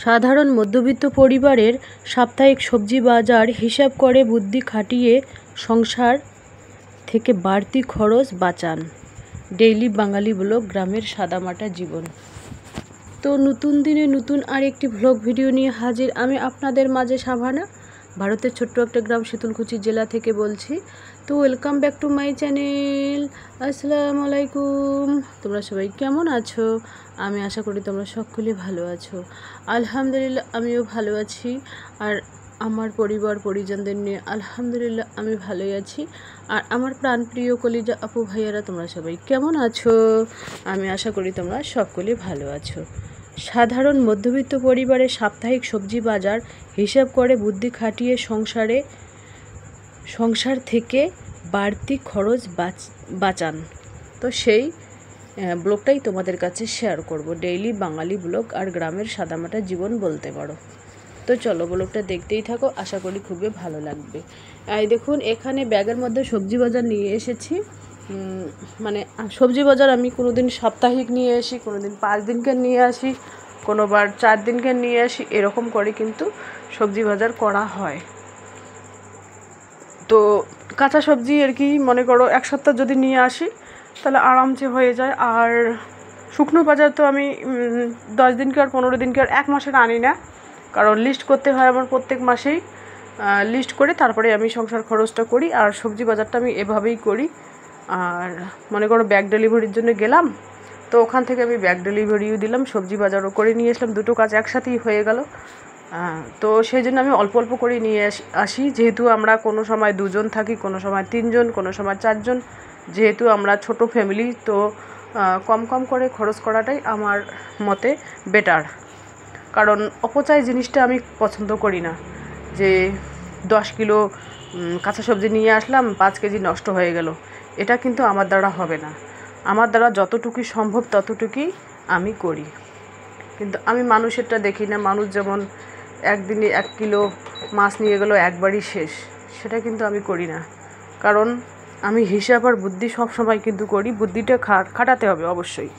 সাধারণ মধ্যবিত্ত পরিবারের সাপ্তাহিক সবজি বাজার হিসাব করে বুদ্ধি খাটিয়ে সংসার থেকে বাড়তি খরচ বাঁচান। ডেইলি বাঙালি ব্লগ, গ্রামের সাদামাটা জীবন। তো নতুন দিনে নতুন আরেকটি ব্লগ ভিডিও নিয়ে হাজির আমি আপনাদের মাঝে সাভানা, ভারতের ছোট্ট একটা গ্রাম শীতলকুচি জেলা থেকে বলছি। তো welcome back to my channel. আসসালামু আলাইকুম। তোমরা সবাই কেমন আছো? আমি আশা করি তোমরা সকলে ভালো আছো। আলহামদুলিল্লাহ আমিও ভালো আছি, আর আমার পরিবার পরিজনদের নিয়ে আলহামদুলিল্লাহ আমি ভালোই আছি। আর আমার প্রাণপ্রিয় কলিজা আপু ভাইয়ারা তোমরা সবাই কেমন আছো? আমি আশা করি তোমরা সকলে ভালো আছো। সাধারণ মধ্যবিত্ত পরিবারের সাপ্তাহিক সবজি বাজার হিসাব করে বুদ্ধি খাটিয়ে সংসার থেকে বাড়তি খরচ বাঁচান। তো সেই ব্লগটাই তোমাদের কাছে শেয়ার করব। ডেইলি বাঙালি ব্লগ আর গ্রামের সাদামাটা জীবন বলতে পারো। তো চলো ব্লগটা দেখতেই থাকো, আশা করি খুবই ভালো লাগবে। এই দেখুন, এখানে ব্যাগের মধ্যে সবজি বাজার নিয়ে এসেছি। মানে সবজি বাজার আমি কোনো দিন সাপ্তাহিক নিয়ে আসি, কোনো দিন 5 দিনকে নিয়ে আসি, কোনোবার 4 দিনকে নিয়ে আসি, এরকম করে কিন্তু সবজি বাজার করা হয়। তো কাঁচা সবজি আর কি মনে করো 1 সপ্তাহ যদি নিয়ে আসি তাহলে আরামসে হয়ে যায়। আর শুকনো বাজার তো আমি 10 দিনকে আর 15 দিনকে আর 1 মাসের আনি না, কারণ লিস্ট করতে হয় আমার প্রত্যেক মাসেই। লিস্ট করে তারপরে আমি সংসার খরচটা করি। আর সবজি বাজারটা আমি এভাবেই করি। আর মনে করো ব্যাগ ডেলিভারির জন্য গেলাম, তো ওখান থেকে আমি ব্যাগ ডেলিভারিও দিলাম, সবজি বাজারও করে নিয়ে আসলাম, দুটো কাজ একসাথেই হয়ে গেল। তো সেই জন্য আমি অল্প অল্প করে নিয়ে আসি। যেহেতু আমরা কোনো সময় 2 জন থাকি, কোনো সময় 3 জন, কোনো সময় 4 জন, যেহেতু আমরা ছোট ফ্যামিলি, তো কম কম করে খরচ করাটাই আমার মতে বেটার। কারণ অপচয় জিনিসটা আমি পছন্দ করি না, যে 10 কিলো কাঁচা সবজি নিয়ে আসলাম, 5 কেজি নষ্ট হয়ে গেল, এটা কিন্তু আমার দ্বারা হবে না। আমার দ্বারা যতটুকুই সম্ভব ততটুকুই আমি করি। কিন্তু আমি মানুষেরটা দেখি না। মানুষ যেমন একদিনে 1 কিলো মাছ নিয়ে গেল একবারই শেষ, সেটা কিন্তু আমি করি না। কারণ আমি হিসাব আর বুদ্ধি সব সময় কিন্তু করি। বুদ্ধিটা খাটাতে হবে অবশ্যই।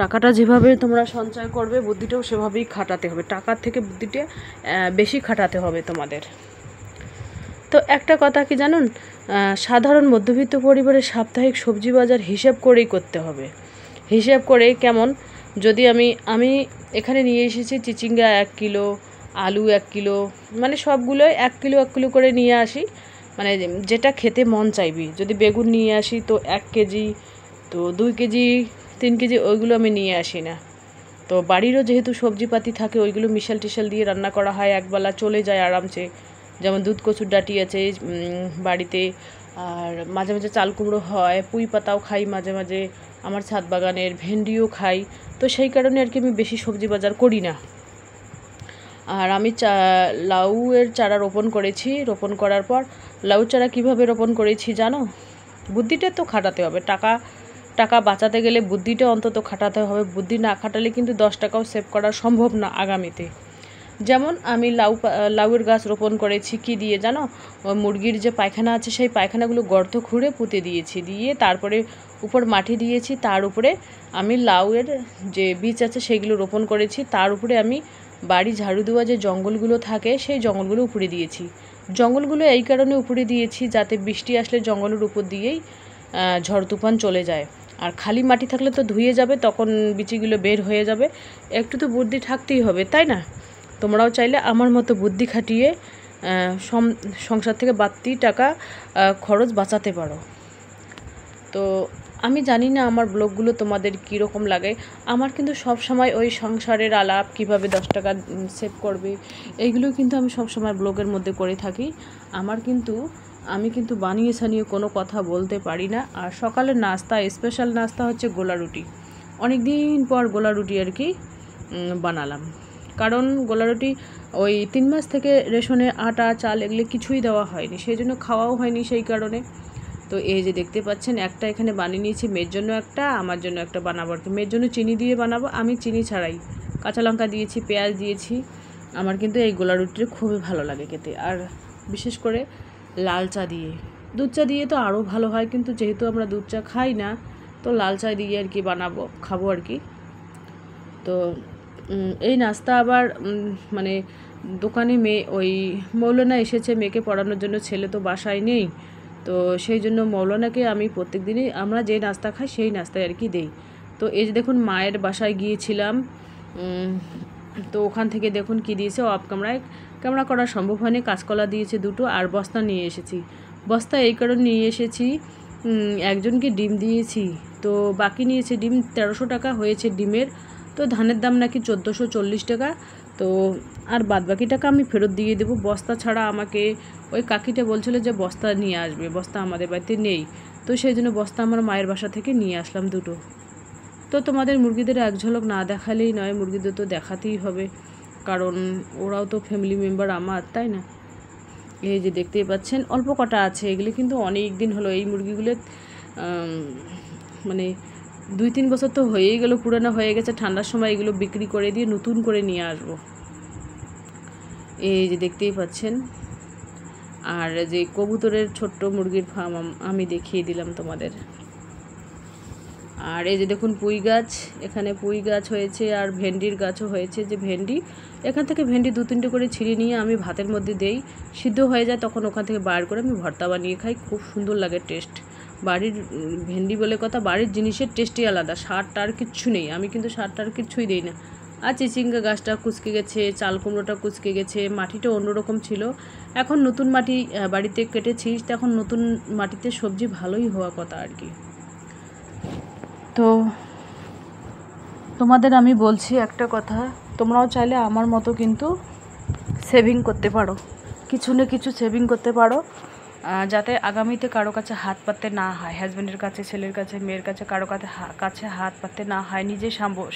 টাকাটা যেভাবে তোমরা সঞ্চয় করবে, বুদ্ধিটাও সেভাবেই খাটাতে হবে। টাকার থেকে বুদ্ধিটা বেশি খাটাতে হবে তোমাদের। তো একটা কথা কি জানুন, সাধারণ মধ্যবিত্ত পরিবারের সাপ্তাহিক সবজি বাজার হিসাব করেই করতে হবে। হিসাব করে কেমন, যদি আমি এখানে নিয়ে এসেছি চিচিঙ্গা 1 কিলো, আলু 1 কিলো, মানে সবগুলোই 1 কিলো 1 কিলো করে নিয়ে আসি। মানে যেটা খেতে মন চাইবি। যদি বেগুন নিয়ে আসি তো 1 কেজি, তো 2 কেজি 3 কেজি ওইগুলো আমি নিয়ে আসি না। তো বাড়িরও যেহেতু সবজিপাতি থাকে, ওইগুলো মিশাল টিশাল দিয়ে রান্না করা হয়, একবেলা চলে যায় আরামসে। যেমন দুধ কচুর ডাঁটি আছে বাড়িতে, আর মাঝে মাঝে চাল কুমড়ো হয়, পুঁই পাতাও খাই মাঝে মাঝে, আমার ছাদ বাগানের ভেন্ডিও খাই। তো সেই কারণে আর কি আমি বেশি সবজি বাজার করি না। আর আমি লাউয়ের চারা রোপণ করেছি। রোপণ করার পর লাউ চারা কীভাবে রোপণ করেছি জানো? বুদ্ধিটা তো খাটাতে হবে। টাকা বাঁচাতে গেলে বুদ্ধিটা অন্তত খাটাতে হবে। বুদ্ধি না খাটালে কিন্তু 10 টাকাও সেভ করা সম্ভব না আগামীতে। যেমন আমি লাউয়ের গাছ রোপণ করেছি কি দিয়ে জানো? মুরগির যে পায়খানা আছে সেই পায়খানাগুলো গর্ত খুঁড়ে পুঁতে দিয়েছি, দিয়ে তারপরে উপর মাটি দিয়েছি, তার উপরে আমি লাউয়ের যে বীজ আছে সেগুলো রোপণ করেছি। তার উপরে আমি বাড়ি ঝাড়ু দেওয়া যে জঙ্গলগুলো থাকে সেই জঙ্গলগুলো উপরে দিয়েছি। জঙ্গলগুলো এই কারণে উপরে দিয়েছি যাতে বৃষ্টি আসলে জঙ্গলের উপর দিয়েই ঝড় তুফান চলে যায়। আর খালি মাটি থাকলে তো ধুয়ে যাবে, তখন বিচিগুলো বের হয়ে যাবে। একটু তো বুদ্ধি থাকতেই হবে, তাই না? তোমরাও চাইলে আমার মতো বুদ্ধি খাটিয়ে সংসার থেকে বাড়তি টাকা খরচ বাঁচাতে পারো। তো আমি জানি না আমার ব্লগগুলো তোমাদের কীরকম লাগে। আমার কিন্তু সব সময় ওই সংসারের আলাপ, কিভাবে 10 টাকা সেভ করবে, এইগুলো কিন্তু আমি সব সময় ব্লগের মধ্যে করে থাকি। আমি কিন্তু বানিয়ে সানিয়ে কোনো কথা বলতে পারি না। আর সকালের নাস্তা, স্পেশাল নাস্তা হচ্ছে গোলা রুটি। অনেক দিন পর গোলা রুটি আর কি বানালাম। কারণ গোলা রুটি ওই 3 মাস থেকে রেশনে আটা চাল এগুলো কিছুই দেওয়া হয়নি, সেই জন্য খাওয়াও হয়নি সেই কারণে। তো এই যে দেখতে পাচ্ছেন, একটা এখানে বানিয়ে নিয়েছি, মেয়ের জন্য একটা, আমার জন্য একটা বানাবো আর কি। মেয়ের জন্য চিনি দিয়ে বানাবো, আমি চিনি ছাড়াই কাঁচা লঙ্কা দিয়েছি, পেঁয়াজ দিয়েছি। আমার কিন্তু এই গোলা রুটিটা খুবই ভালো লাগে খেতে, আর বিশেষ করে লাল চা দিয়ে। দুধ চা দিয়ে তো আরও ভালো হয়, কিন্তু যেহেতু আমরা দুধ চা খাই না, তো লাল চা দিয়ে আর কি খাবো আর কি। তো এই নাস্তা আবার মানে দোকানে মেয়ে ওই মৌলানা এসেছে মেয়েকে পড়ানোর জন্য, ছেলে তো বাসায় নেই, তো সেই জন্য মৌলানাকে আমি প্রত্যেক দিনই আমরা যে নাস্তা খাই সেই নাস্তায় আর কি দেই। তো এই যে দেখুন মায়ের বাসায় গিয়েছিলাম, তো ওখান থেকে দেখুন কি দিয়েছে, অফ ক্যামেরা করা সম্ভব হয়নি, কাঁচকলা দিয়েছে দুটো আর বস্তা নিয়ে এসেছি। বস্তা এই কারণে নিয়ে এসেছি, একজনকে ডিম দিয়েছি, তো বাকি নিয়েছে ডিম 1300 টাকা হয়েছে ডিমের, তো ধানের দাম নাকি 1440 টাকা, তো আর বাদবাকি টাকা আমি ফেরত দিয়ে দেবো। বস্তা ছাড়া আমাকে ওই কাকিটা বলছিল যে বস্তা নিয়ে আসবে, বস্তা আমাদের বাড়িতে নেই, তো সেই জন্য বস্তা আমার মায়ের বাসা থেকে নিয়ে আসলাম দুটো। তো তোমাদের মুরগিদের এক ঝলক না দেখালেই নয়, মুরগিদের তো দেখাতেই হবে, কারণ ওরাও তো ফ্যামিলি মেম্বার আমার, তাই না? এই যে দেখতেই পাচ্ছেন অল্প কটা আছে, এগুলি কিন্তু অনেক দিন হলো এই মুরগিগুলো, মানে 2-3 বছর তো হয়েই গেল, পুরানো হয়ে গেছে, ঠান্ডার সময় এগুলো বিক্রি করে দিয়ে নতুন করে নিয়ে আসবো। এই যে দেখতেই পাচ্ছেন, আর যে কবুতরের ছোট্ট মুরগির ফার্ম আমি দেখিয়ে দিলাম তোমাদের। আর এই যে দেখুন পুঁই গাছ, এখানে পুঁই গাছ হয়েছে আর ভেন্ডির গাছও হয়েছে, যে ভেন্ডি এখান থেকে ভেন্ডি 2-3টে করে ছিঁড়ে নিয়ে আমি ভাতের মধ্যে দেই, সিদ্ধ হয়ে যায়, তখন ওখান থেকে বার করে আমি ভর্তা বানিয়ে খাই, খুব সুন্দর লাগে টেস্ট। বাড়ির ভেন্ডি বলে কথা, বাড়ির জিনিসের টেস্টই আলাদা, সার টার কিচ্ছু নেই, আমি কিন্তু সার টার কিচ্ছুই দিই না। আর চিচিঙ্গা গাছটা কুচকে গেছে, চাল কুমড়োটা কুচকে গেছে, মাটিটা অন্যরকম ছিল, এখন নতুন মাটি বাড়িতে কেটেছি, তখন নতুন মাটিতে সবজি ভালোই হওয়া কথা আর কি। তো তোমাদের আমি বলছি একটা কথা, তোমরাও চাইলে আমার মতো কিন্তু সেভিং করতে পারো, কিছু না কিছু সেভিং করতে পারো, যাতে আগামীতে কারো কাছে হাত পাততে না হয়, হাজব্যান্ডের কাছে, ছেলের কাছে, মেয়ের কাছে, কারো কাছে হাত পাততে না হয়, নিজে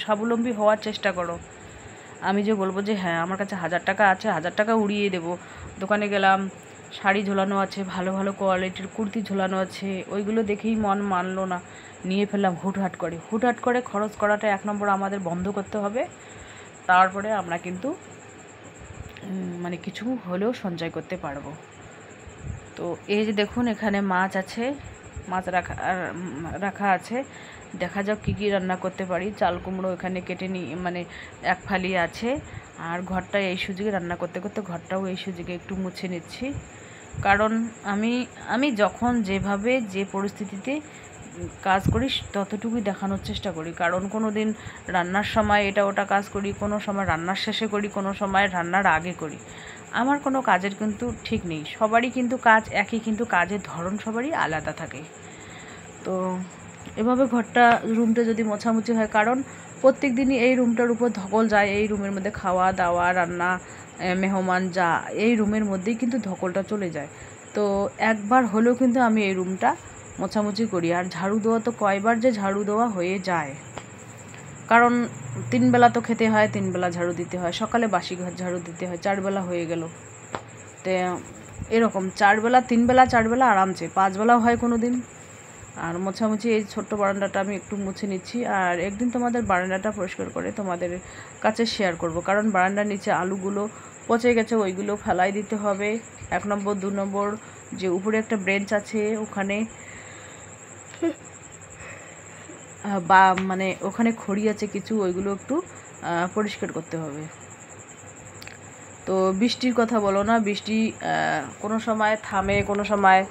স্বাবলম্বী হওয়ার চেষ্টা করো। আমি যে বলবো যে হ্যাঁ আমার কাছে 1000 টাকা আছে, 1000 টাকা উড়িয়ে দেবো, দোকানে গেলাম শাড়ি ঝোলানো আছে, ভালো ভালো কোয়ালিটির কুর্তি ঝোলানো আছে, ওইগুলো দেখেই মন মানলো না, নিয়ে ফেললাম হুটহাট করে। খরচ করাটা 1 নম্বর আমাদের বন্ধ করতে হবে, তারপরে আমরা কিন্তু মানে কিছু হলেও সঞ্চয় করতে পারবো। তো এই যে দেখুন এখানে মাছ আছে, মাছ রাখা আছে, দেখা যাক কী কী রান্না করতে পারি। চাল কুমড়ো এখানে কেটে নিই, মানে এক ফালি আছে, আর ঘরটা এই সুযোগে রান্না করতে করতে ঘরটাও এই সুযোগে একটু মুছে নিচ্ছি, কারণ আমি যখন যেভাবে যে পরিস্থিতিতে কাজ করি ততটুকুই দেখানোর চেষ্টা করি, কারণ কোনো দিন রান্নার সময় এটা ওটা কাজ করি, কোনো সময় রান্নার শেষে করি, কোনো সময় রান্নার আগে করি, আমার কোনো কাজের কিন্তু ঠিক নেই, সবারই কিন্তু কাজ একই, কিন্তু কাজের ধরন সবারই আলাদা থাকে। তো এভাবে রুমটা যদি মোছামুছি হয়, কারণ প্রত্যেক দিনই এই রুমটার উপর ধকল যায়, এই রুমের মধ্যে খাওয়া দাওয়া রান্না মেহমান যা, এই রুমের মধ্যেই কিন্তু ধকলটা চলে যায়, তো একবার হলেও কিন্তু আমি এই রুমটা মোছামুছি করি। আর ঝাড়ু দেওয়া তো কয়বার যে ঝাড়ু দেওয়া হয়ে যায়, কারণ 3 বেলা তো খেতে হয়, 3 বেলা ঝাড়ু দিতে হয়, সকালে বাসি ঘর ঝাড়ু দিতে হয়, 4 বেলা হয়ে গেল, তো এরকম 4 বেলা 3 বেলা 4 বেলা আরামসে 5 বেলাও হয় কোনো দিন। আর মোছামুছি এই ছোট্ট বারান্দাটা আমি একটু মুছে নিচ্ছি, আর একদিন তোমাদের বারান্দাটা পরিষ্কার করে তোমাদের কাছে শেয়ার করব, কারণ বারান্দার নিচে আলুগুলো পচে গেছে, ওইগুলো ফেলাই দিতে হবে। 1 নম্বর 2 নম্বর যে উপরে একটা ব্রেঞ্চ আছে ওখানে বা মানে ওখানে খড়ি আছে কিছু, ওইগুলো একটু পরিষ্কার করতে হবে। তো বৃষ্টির কথা বলো না, বৃষ্টি কোনো সময় থামে, কোনো সময়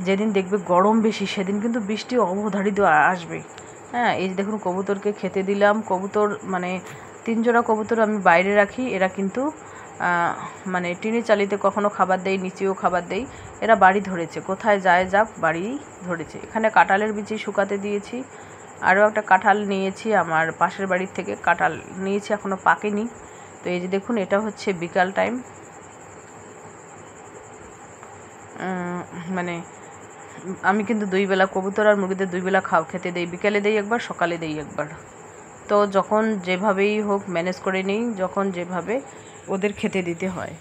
যেদিন দেখবে গরম বেশি সেদিন কিন্তু বৃষ্টি অবধারিত আসবে। হ্যাঁ, এই যে দেখুন কবুতরকে খেতে দিলাম, কবুতর মানে 3 জোড়া কবুতর আমি বাইরে রাখি, এরা কিন্তু মানে টিনে চালিতে কখনো খাবার দেই, নিচেও খাবার দেই, এরা বাড়ি ধরেছে, কোথায় যায় যাক বাড়ি ধরেছে। এখানে কাঁঠালের বিচি শুকাতে দিয়েছি, আরও একটা কাঁঠাল নিয়েছি আমার পাশের বাড়ির থেকে, কাঁঠাল নিয়েছি এখনও পাকেনি। তো এই যে দেখুন এটা হচ্ছে বিকাল টাইম, মানে আমি কিন্তু 2 বেলা কবুতর আর মুরগিদের 2 বেলা খেতে দেই, বিকালে দেই একবার, সকালে দেই একবার, তো যখন যেভাবেই হোক ম্যানেজ করে নিই, যখন যেভাবে ওদের খেতে দিতে হয়।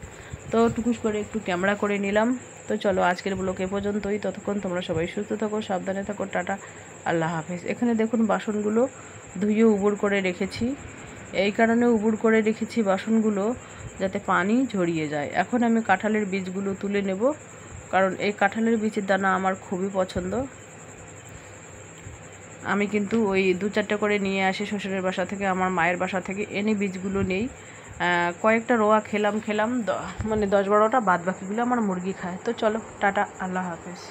তো টুকুস করে একটু ক্যামেরা করে নিলাম। তো চলো আজকের ব্লগ এ পর্যন্তই, ততক্ষণ তোমরা সবাই সুস্থ থাকো, সাবধানে থাকো, টাটা, আল্লাহ হাফেজ। এখানে দেখুন বাসনগুলো ধুয়ে উবুড় করে রেখেছি, এই কারণে উবুড় করে রেখেছি বাসনগুলো যাতে পানি ঝরিয়ে যায়। এখন আমি কাঁঠালের বীজগুলো তুলে নেব, কারণ এই কাঁঠালের বীজের দানা আমার খুবই পছন্দ। আমি কিন্তু ওই 2-4টে করে নিয়ে আসি শ্বশুরের বাসা থেকে, আমার মায়ের বাসা থেকে এনে বীজগুলো নেই। কয়েকটা রোয়া খেলাম মানে 10-12টা, বাদ বাকিগুলো আমার মুরগি খায়। তো চলো টাটা, আল্লাহ হাফেজ।